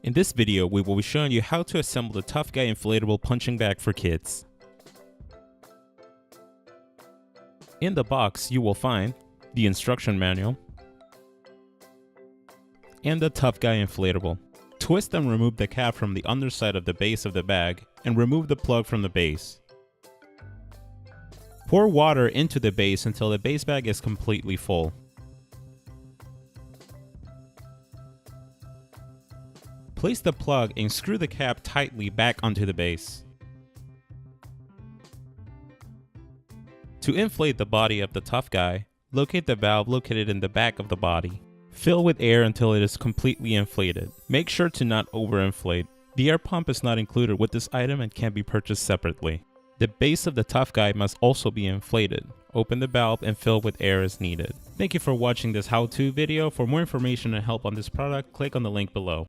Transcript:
In this video, we will be showing you how to assemble the Tough Guy inflatable punching bag for kids. In the box, you will find the instruction manual and the Tough Guy inflatable. Twist and remove the cap from the underside of the base of the bag and remove the plug from the base. Pour water into the base until the base bag is completely full. Place the plug and screw the cap tightly back onto the base. To inflate the body of the Tough Guy, locate the valve located in the back of the body. Fill with air until it is completely inflated. Make sure to not overinflate. The air pump is not included with this item and can be purchased separately. The base of the Tough Guy must also be inflated. Open the valve and fill with air as needed. Thank you for watching this how-to video. For more information and help on this product, click on the link below.